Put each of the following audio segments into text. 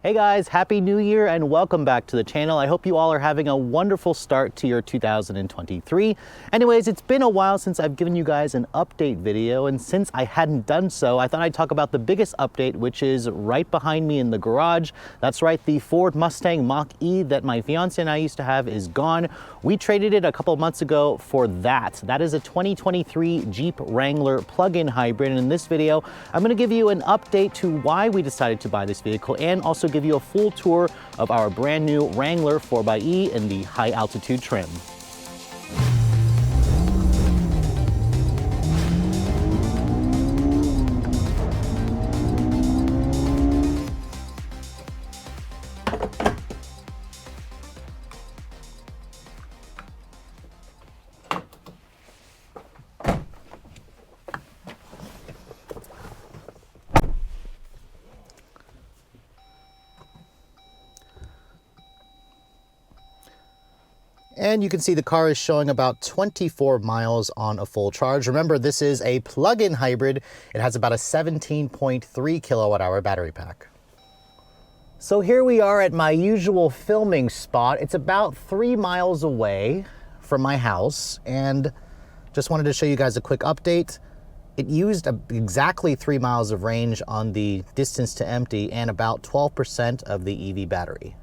Hey guys, Happy New Year and welcome back to the channel. I hope you all are having a wonderful start to your 2023. Anyways, it's been a while since I've given you guys an update video, and since I hadn't done so, I thought I'd talk about the biggest update, which is right behind me in the garage. That's right, the Ford Mustang Mach E that my fiance and I used to have is gone. We traded it a couple months ago for that. That is a 2023 Jeep Wrangler plug-in hybrid, and in this video, I'm gonna give you an update to why we decided to buy this vehicle and also give you a full tour of our brand new Wrangler 4xe in the high altitude trim. And you can see the car is showing about 24 miles on a full charge. Remember, this is a plug-in hybrid. It has about a 17.3 kilowatt hour battery pack. So here we are at my usual filming spot. It's about 3 miles away from my house, and just wanted to show you guys a quick update. It used exactly 3 miles of range on the distance to empty and about 12% of the EV battery.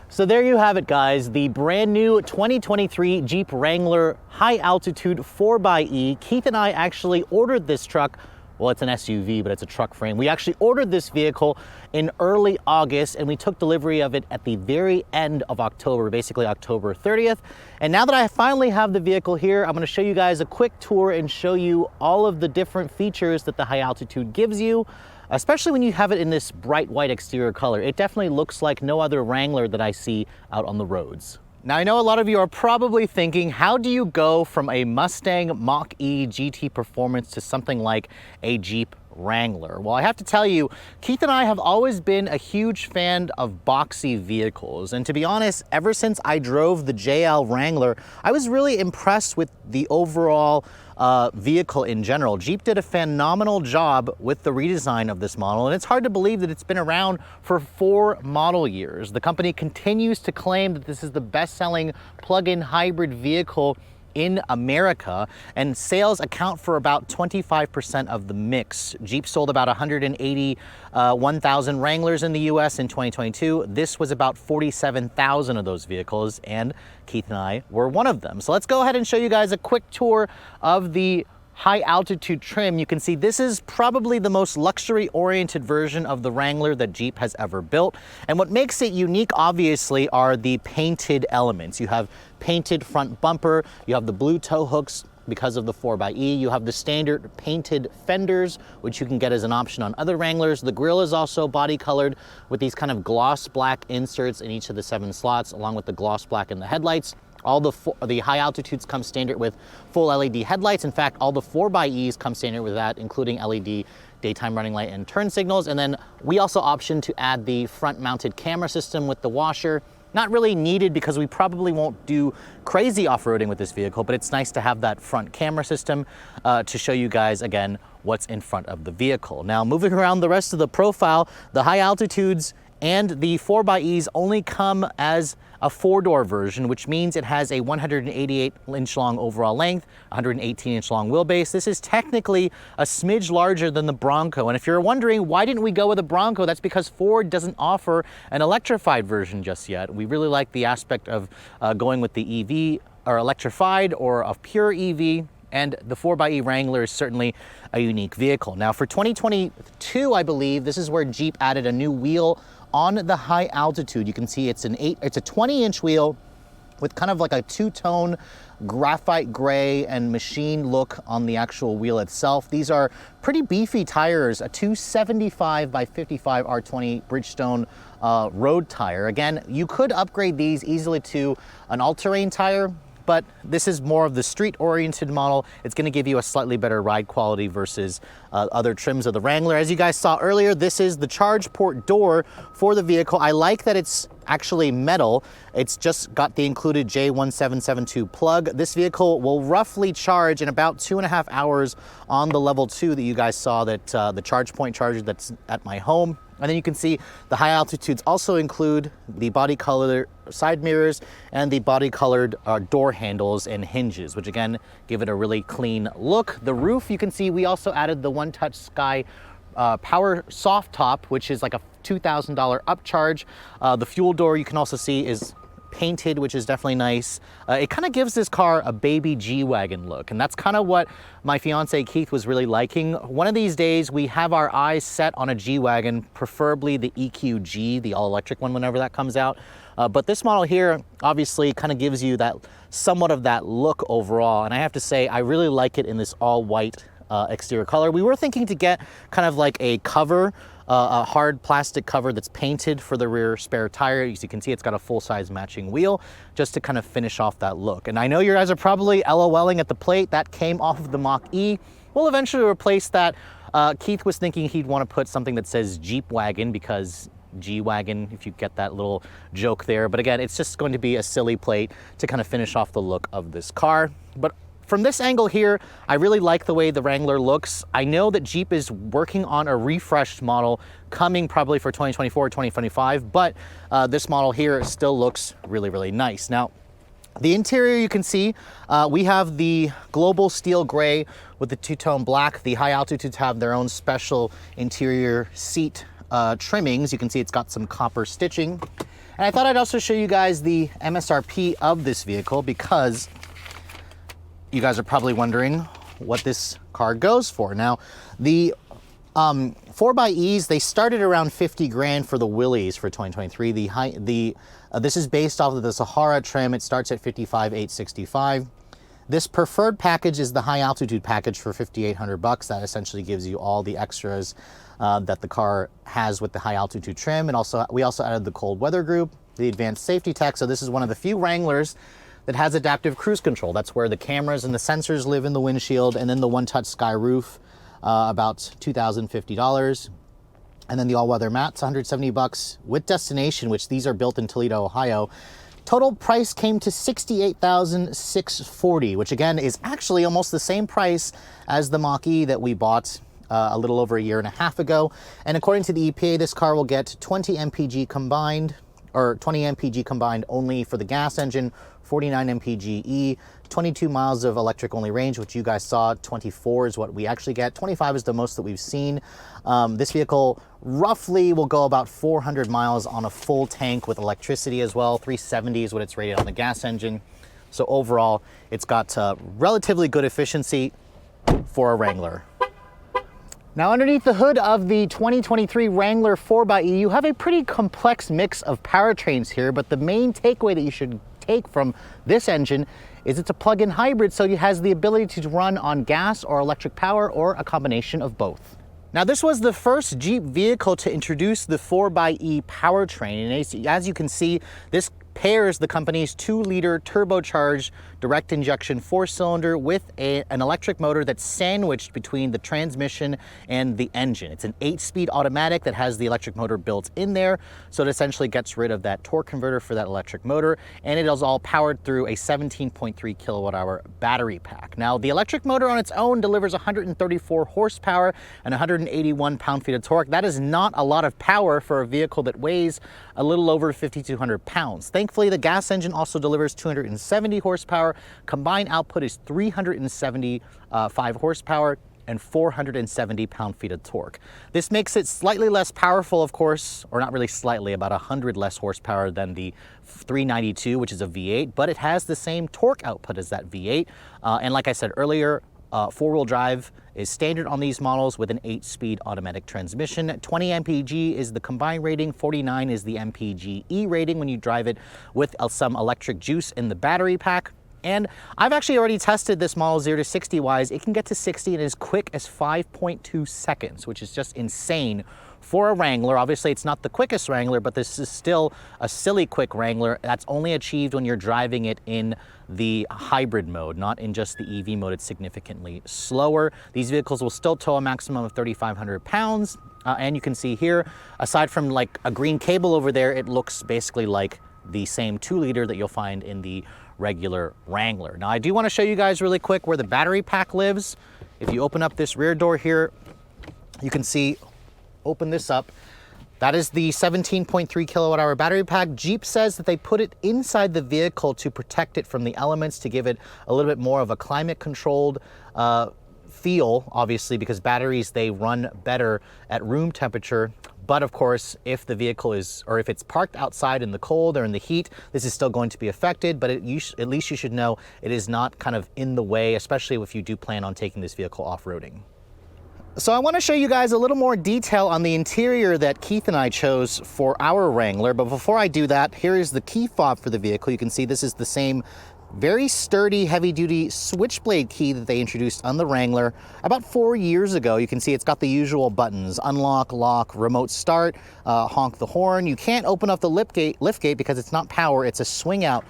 So there you have it, guys, the brand new 2023 Jeep Wrangler high altitude 4xe. Keith and I actually ordered this truck. Well, it's an SUV, but it's a truck frame. We actually ordered this vehicle in early August, and we took delivery of it at the very end of October, basically October 30th. And now that I finally have the vehicle here, I'm gonna show you guys a quick tour and show you all of the different features that the high altitude gives you, especially when you have it in this bright white exterior color. It definitely looks like no other Wrangler that I see out on the roads. Now, I know a lot of you are probably thinking, how do you go from a Mustang Mach E GT performance to something like a Jeep Wrangler? Well, I have to tell you, Keith and I have always been a huge fan of boxy vehicles. And to be honest, ever since I drove the JL Wrangler, I was really impressed with the overall vehicle in general. Jeep did a phenomenal job with the redesign of this model, and it's hard to believe that it's been around for 4 model years. The company continues to claim that this is the best-selling plug-in hybrid vehicle in America, and sales account for about 25% of the mix. Jeep sold about 181,000 Wranglers in the US in 2022. This was about 47,000 of those vehicles, and Keith and I were one of them. So let's go ahead and show you guys a quick tour of the high altitude trim. You can see this is probably the most luxury oriented version of the Wrangler that Jeep has ever built. And what makes it unique, obviously, are the painted elements. You have painted front bumper, you have the blue tow hooks because of the 4xe, you have the standard painted fenders, which you can get as an option on other Wranglers. The grille is also body colored with these kind of gloss black inserts in each of the 7 slots, along with the gloss black in the headlights. All the high altitudes come standard with full LED headlights. In fact, all the 4xEs come standard with that, including LED daytime running light and turn signals. And then we also optioned to add the front mounted camera system with the washer. Not really needed because we probably won't do crazy off-roading with this vehicle, but it's nice to have that front camera system to show you guys, again, what's in front of the vehicle. Now, moving around the rest of the profile, the high altitudes and the 4xEs only come as a 4-door version, which means it has a 188-inch long overall length, 118-inch long wheelbase. This is technically a smidge larger than the Bronco. And if you're wondering why didn't we go with a Bronco, that's because Ford doesn't offer an electrified version just yet. We really like the aspect of going with the EV or electrified or a pure EV. And the 4xe Wrangler is certainly a unique vehicle. Now, for 2022, I believe, this is where Jeep added a new wheel on the high altitude. You can see it's a 20-inch wheel with kind of like a 2-tone graphite gray and machine look on the actual wheel itself. These are pretty beefy tires, a 275 by 55 R20 Bridgestone road tire. Again, you could upgrade these easily to an all-terrain tire, but this is more of the street-oriented model. It's gonna give you a slightly better ride quality versus other trims of the Wrangler. As you guys saw earlier, this is the charge port door for the vehicle. I like that it's actually metal. It's just got the included J1772 plug. This vehicle will roughly charge in about 2.5 hours on the level 2 that you guys saw, that the charge point charger that's at my home. And then you can see the high altitudes also include the body color side mirrors and the body colored door handles and hinges, which again, give it a really clean look. The roof, you can see we also added the One Touch Sky power soft top, which is like a $2,000 upcharge. The fuel door you can also see is painted, which is definitely nice. It kind of gives this car a baby G-Wagon look, and that's kind of what my fiance Keith was really liking. One of these days we have our eyes set on a G-Wagon, preferably the EQG, the all-electric one whenever that comes out. But this model here obviously kind of gives you that somewhat of that look overall, and I have to say I really like it in this all-white exterior color. We were thinking to get kind of like a cover, a hard plastic cover that's painted for the rear spare tire. As you can see, it's got a full-size matching wheel just to kind of finish off that look. And I know you guys are probably LOLing at the plate. That came off of the Mach E. We'll eventually replace that. Keith was thinking he'd want to put something that says Jeep Wagon because G-Wagon, if you get that little joke there. But again, it's just going to be a silly plate to kind of finish off the look of this car. But from this angle here, I really like the way the Wrangler looks. I know that Jeep is working on a refreshed model coming probably for 2024 or 2025, but this model here still looks really, really nice. Now, the interior you can see, we have the global steel gray with the two-tone black. The high altitudes have their own special interior seat trimmings. You can see it's got some copper stitching. And I thought I'd also show you guys the MSRP of this vehicle because you guys are probably wondering what this car goes for. Now, the 4xe, they started around 50 grand for the Willys for 2023. This is based off of the Sahara trim. It starts at 55,865. This preferred package is the high altitude package for 5,800 bucks. That essentially gives you all the extras that the car has with the high altitude trim. And also, we also added the cold weather group, the advanced safety tech. So this is one of the few Wranglers that has adaptive cruise control. That's where the cameras and the sensors live in the windshield, and then the One Touch Sky roof, about $2,050. And then the all-weather mats, 170 bucks with destination, which these are built in Toledo, Ohio. Total price came to $68,640, which again is actually almost the same price as the Mach E that we bought a little over a year and a half ago. And according to the EPA, this car will get 20 mpg combined, or 20 mpg combined only for the gas engine, 49 mpg E, 22 miles of electric only range, which you guys saw. 24 is what we actually get. 25 is the most that we've seen. This vehicle roughly will go about 400 miles on a full tank with electricity as well. 370 is what it's rated on the gas engine. So overall, it's got relatively good efficiency for a Wrangler. Now, underneath the hood of the 2023 Wrangler 4xe, you have a pretty complex mix of powertrains here, but the main takeaway that you should take from this engine is it's a plug-in hybrid, so it has the ability to run on gas or electric power or a combination of both. Now, this was the first Jeep vehicle to introduce the 4xe powertrain, and as you can see, this pairs the company's 2-liter turbocharged direct injection 4-cylinder with an electric motor that's sandwiched between the transmission and the engine. It's an 8-speed automatic that has the electric motor built in there, so it essentially gets rid of that torque converter for that electric motor, and it is all powered through a 17.3 kilowatt-hour battery pack. Now, the electric motor on its own delivers 134 horsepower and 181 pound-feet of torque. That is not a lot of power for a vehicle that weighs a little over 5,200 pounds. Thankfully, the gas engine also delivers 270 horsepower. Combined output is 375 horsepower and 470 pound-feet of torque. This makes it slightly less powerful, of course, or not really slightly, about 100 less horsepower than the 392, which is a V8, but it has the same torque output as that V8. And like I said earlier, 4-wheel drive is standard on these models with an 8-speed automatic transmission. 20 mpg is the combined rating, 49 is the mpg E rating when you drive it with some electric juice in the battery pack. And I've actually already tested this model 0 to 60 wise. It can get to 60 in as quick as 5.2 seconds, which is just insane for a Wrangler. Obviously, it's not the quickest Wrangler, but this is still a silly quick Wrangler. That's only achieved when you're driving it in the hybrid mode, not in just the EV mode. It's significantly slower. These vehicles will still tow a maximum of 3,500 pounds. And you can see here, aside from like a green cable over there, it looks basically like the same 2-liter that you'll find in the regular Wrangler. Now, I do want to show you guys really quick where the battery pack lives. If you open up this rear door here, you can see, open this up, That is the 17.3 kilowatt hour battery pack. Jeep says that they put it inside the vehicle to protect it from the elements, to give it a little bit more of a climate controlled feel, obviously, because batteries, they run better at room temperature. But of course, if the vehicle is, or if it's parked outside in the cold or in the heat, this is still going to be affected, but at least you should know it is not kind of in the way, especially if you do plan on taking this vehicle off-roading. So I want to show you guys a little more detail on the interior that Keith and I chose for our Wrangler. But before I do that, here is the key fob for the vehicle. You can see this is the same very sturdy, heavy-duty switchblade key that they introduced on the Wrangler about 4 years ago. You can see it's got the usual buttons: unlock, lock, remote start, honk the horn. You can't open up the lift gate because it's not power, it's a swing out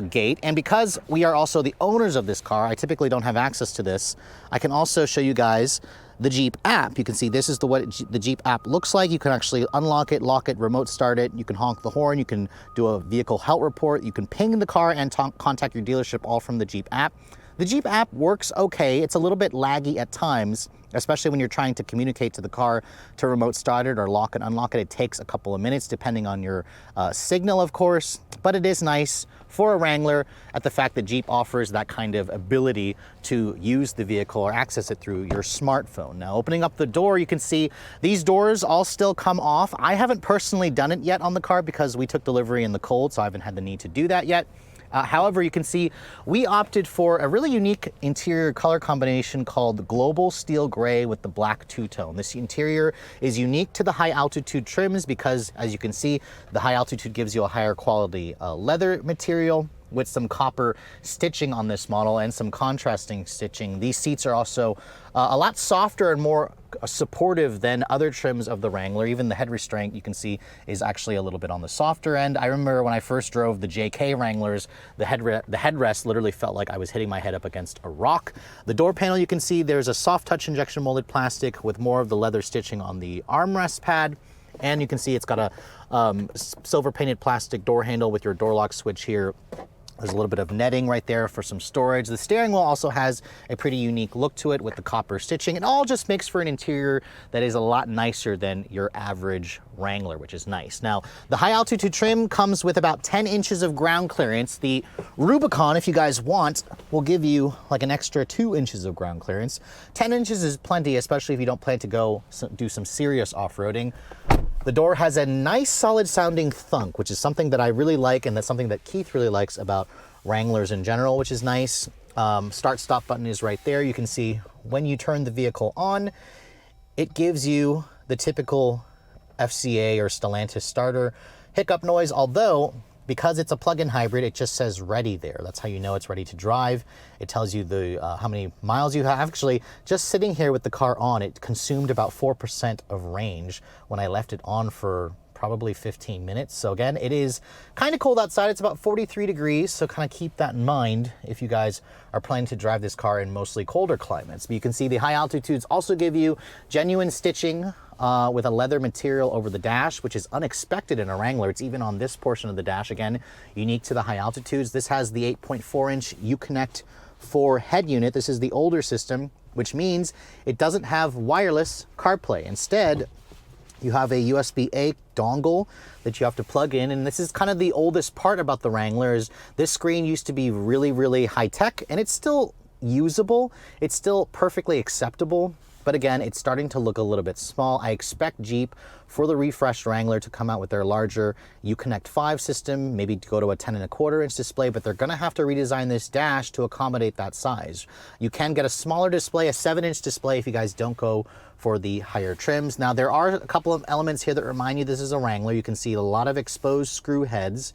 gate. And because we are also the owners of this car, I typically don't have access to this. I can also show you guys the Jeep app. You can see this is what the Jeep app looks like. You can actually unlock it, lock it, remote start it. You can honk the horn. You can do a vehicle health report. You can ping the car and contact your dealership, all from the Jeep app. The Jeep app works okay. It's a little bit laggy at times, especially when you're trying to communicate to the car to remote start it or lock and unlock it. It takes a couple of minutes depending on your signal, of course, but it is nice for a Wrangler at the fact that Jeep offers that kind of ability to use the vehicle or access it through your smartphone. Now, opening up the door, you can see these doors all still come off. I haven't personally done it yet on the car because we took delivery in the cold, so I haven't had the need to do that yet. However, you can see we opted for a really unique interior color combination called Global Steel Gray with the black two-tone. This interior is unique to the high altitude trims because, as you can see, the high altitude gives you a higher quality leather material with some copper stitching on this model and some contrasting stitching. These seats are also a lot softer and more supportive than other trims of the Wrangler. Even the head restraint, you can see, is actually a little bit on the softer end. I remember when I first drove the JK Wranglers, the headrest literally felt like I was hitting my head up against a rock. The door panel, you can see there's a soft touch injection molded plastic with more of the leather stitching on the armrest pad. And you can see it's got a silver painted plastic door handle with your door lock switch here. There's a little bit of netting right there for some storage. The steering wheel also has a pretty unique look to it with the copper stitching. It all just makes for an interior that is a lot nicer than your average Wrangler, which is nice. Now, the high altitude trim comes with about 10 inches of ground clearance. The Rubicon, if you guys want, will give you like an extra 2 inches of ground clearance. 10 inches is plenty, especially if you don't plan to go do some serious off-roading. The door has a nice solid sounding thunk, which is something that I really like, and that's something that Keith really likes about Wranglers in general, which is nice. Start stop button is right there. You can see when you turn the vehicle on, it gives you the typical FCA or Stellantis starter hiccup noise, although because it's a plug-in hybrid, it just says ready there. That's how you know it's ready to drive. It tells you the how many miles you have. Actually, just sitting here with the car on, it consumed about 4% of range when I left it on for probably 15 minutes. So again, it is kind of cold outside. It's about 43 degrees, so kind of keep that in mind if you guys are planning to drive this car in mostly colder climates. But you can see the high altitudes also give you genuine stitching with a leather material over the dash, which is unexpected in a Wrangler. It's even on this portion of the dash, again, unique to the high altitudes. This has the 8.4-inch Uconnect 4 head unit. This is the older system, which means it doesn't have wireless CarPlay. Instead, you have a USB-A dongle that you have to plug in, and this is kind of the oldest part about the Wrangler. Is this screen used to be really, really high-tech, and it's still usable. It's still perfectly acceptable. But again, it's starting to look a little bit small. I expect Jeep for the refreshed Wrangler to come out with their larger Uconnect 5 system, maybe to go to a 10.25-inch display, but they're gonna have to redesign this dash to accommodate that size. You can get a smaller display, a 7-inch display, if you guys don't go for the higher trims. Now, there are a couple of elements here that remind you this is a Wrangler. You can see a lot of exposed screw heads.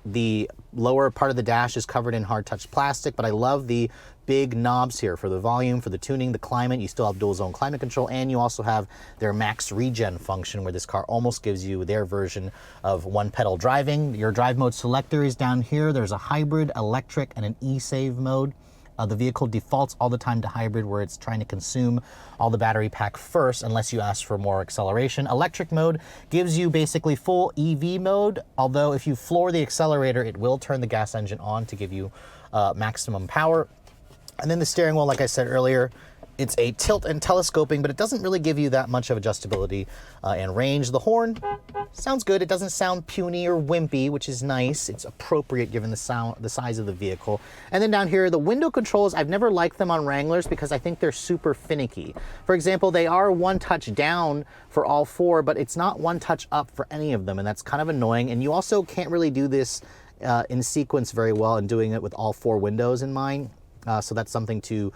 The lower part of the dash is covered in hard touch plastic, but I love the big knobs here for the volume, for the tuning, the climate. You still have dual zone climate control, and you also have their max regen function, where this car almost gives you their version of one pedal driving. Your drive mode selector is down here. There's a hybrid, electric, and an e-save mode. The vehicle defaults all the time to hybrid, where it's trying to consume all the battery pack first unless you ask for more acceleration. Electric mode gives you basically full EV mode, although if you floor the accelerator, it will turn the gas engine on to give you maximum power. And then the steering wheel, like I said earlier, It's a tilt and telescoping, but it doesn't really give you that much of adjustability and range. The horn sounds good. It doesn't sound puny or wimpy, which is nice. It's appropriate given the size of the vehicle. And then down here, the window controls, I've never liked them on Wranglers because I think they're super finicky. For example, they are one touch down for all four, but it's not one touch up for any of them, and that's kind of annoying. And you also can't really do this in sequence very well and doing it with all four windows in mind. So that's something to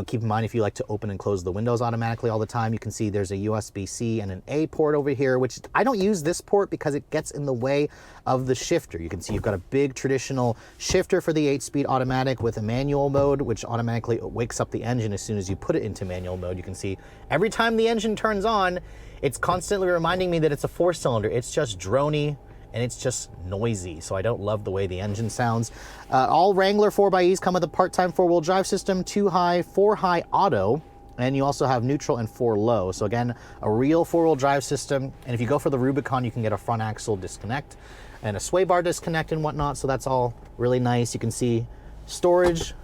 keep in mind if you like to open and close the windows automatically all the time. You can see there's a USB-C and an A port over here, which I don't use this port because it gets in the way of the shifter. You can see you've got a big traditional shifter for the 8-speed automatic with a manual mode, which automatically wakes up the engine as soon as you put it into manual mode. You can see every time the engine turns on, it's constantly reminding me that it's a 4-cylinder. It's just droney, and it's just noisy, so I don't love the way the engine sounds. All Wrangler 4xEs come with a part-time 4-wheel drive system, 2-high, 4-high auto, and you also have neutral and 4-low. So again, a real 4-wheel drive system, and if you go for the Rubicon, you can get a front axle disconnect and a sway bar disconnect and whatnot, so that's all really nice. You can see storage,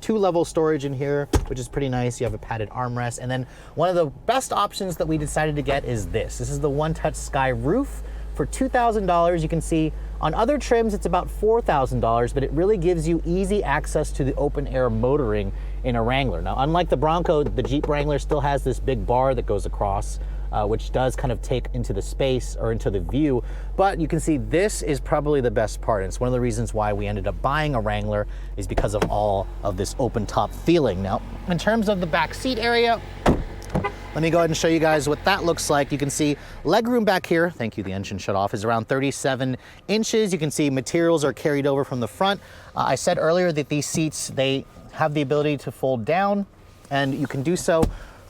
2-level storage in here, which is pretty nice. You have a padded armrest, and then one of the best options that we decided to get is this. This is the one-touch sky roof. For $2,000, you can see on other trims it's about $4,000, but it really gives you easy access to the open air motoring in a Wrangler. Now, unlike the Bronco, the Jeep Wrangler still has this big bar that goes across, which does kind of take into the space or into the view. But you can see this is probably the best part. And it's one of the reasons why we ended up buying a Wrangler is because of all of this open top feeling. Now, in terms of the back seat area, let me go ahead and show you guys what that looks like. You can see legroom back here, thank you, the engine shut off, is around 37 inches. You can see materials are carried over from the front. I said earlier that these seats, they have the ability to fold down, and you can do so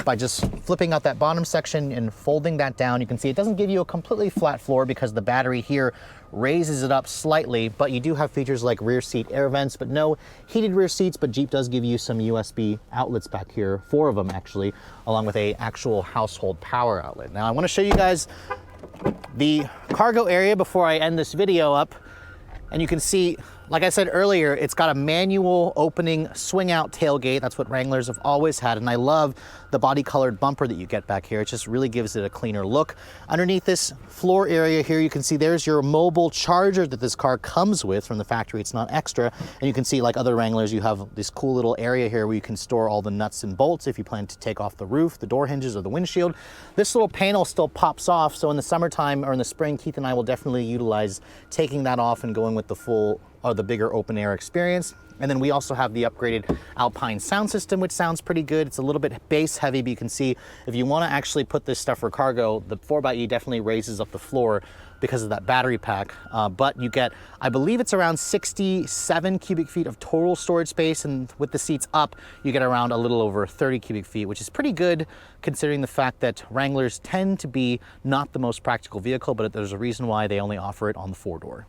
by just flipping out that bottom section and folding that down. You can see it doesn't give you a completely flat floor because the battery here raises it up slightly, but you do have features like rear seat air vents, but no heated rear seats. But Jeep does give you some USB outlets back here, 4 of them actually, along with a actual household power outlet. Now I want to show you guys the cargo area before I end this video up, and you can see, like I said earlier, it's got a manual opening swing out tailgate. That's what Wranglers have always had, and I love the body colored bumper that you get back here. It just really gives it a cleaner look. Underneath this floor area here, you can see there's your mobile charger that this car comes with from the factory. It's not extra. And you can see, like other Wranglers, you have this cool little area here where you can store all the nuts and bolts if you plan to take off the roof, the door hinges, or the windshield. This little panel still pops off, so in the summertime or in the spring, Keith and I will definitely utilize taking that off and going with the full or the bigger open air experience. And then we also have the upgraded Alpine sound system, which sounds pretty good. It's a little bit bass heavy, but you can see if you want to actually put this stuff for cargo, the 4xE definitely raises up the floor because of that battery pack. But you get, I believe it's around 67 cubic feet of total storage space, and with the seats up, you get around a little over 30 cubic feet, which is pretty good considering the fact that Wranglers tend to be not the most practical vehicle, but there's a reason why they only offer it on the 4-door.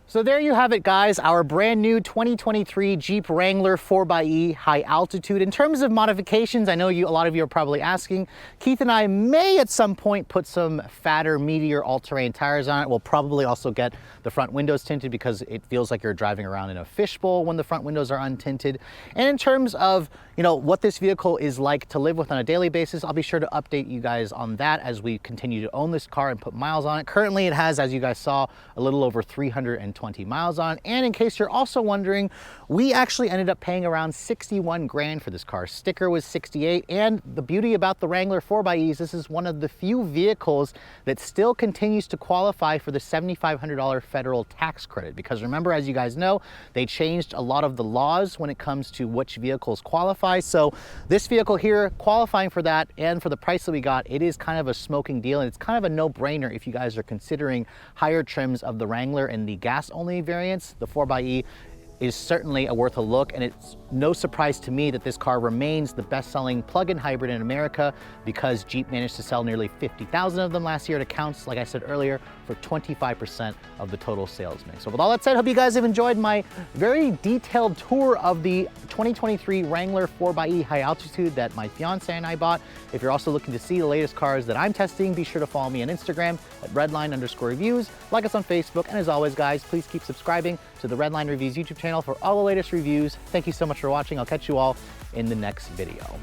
So there you have it, guys, our brand new 2023 Jeep Wrangler 4xE high altitude. In terms of modifications, I know a lot of you are probably asking, Keith and I may at some point put some fatter, meatier all-terrain tires on it. We'll probably also get the front windows tinted because it feels like you're driving around in a fishbowl when the front windows are untinted. And in terms of, what this vehicle is like to live with on a daily basis, I'll be sure to update you guys on that as we continue to own this car and put miles on it. Currently, it has, as you guys saw, a little over 320 miles on. And in case you're also wondering, we actually ended up paying around 61 grand for this car. Sticker was 68. And the beauty about the Wrangler 4xEs, this is one of the few vehicles that still continues to qualify for the $7,500 federal tax credit. Because remember, as you guys know, they changed a lot of the laws when it comes to which vehicles qualify. So this vehicle here, qualifying for that, and for the price that we got, it is kind of a smoking deal, and it's kind of a no-brainer if you guys are considering higher trims of the Wrangler and the gas-only variants. The 4xE is certainly worth a look, and it's no surprise to me that this car remains the best-selling plug-in hybrid in America because Jeep managed to sell nearly 50,000 of them last year. It accounts, like I said earlier, for 25% of the total sales mix. So with all that said, hope you guys have enjoyed my very detailed tour of the 2023 Wrangler 4xE high altitude that my fiance and I bought. If you're also looking to see the latest cars that I'm testing, be sure to follow me on Instagram at Redline_reviews, like us on Facebook, and as always, guys, please keep subscribing to the Redline Reviews YouTube channel for all the latest reviews. Thank you so much for watching. I'll catch you all in the next video.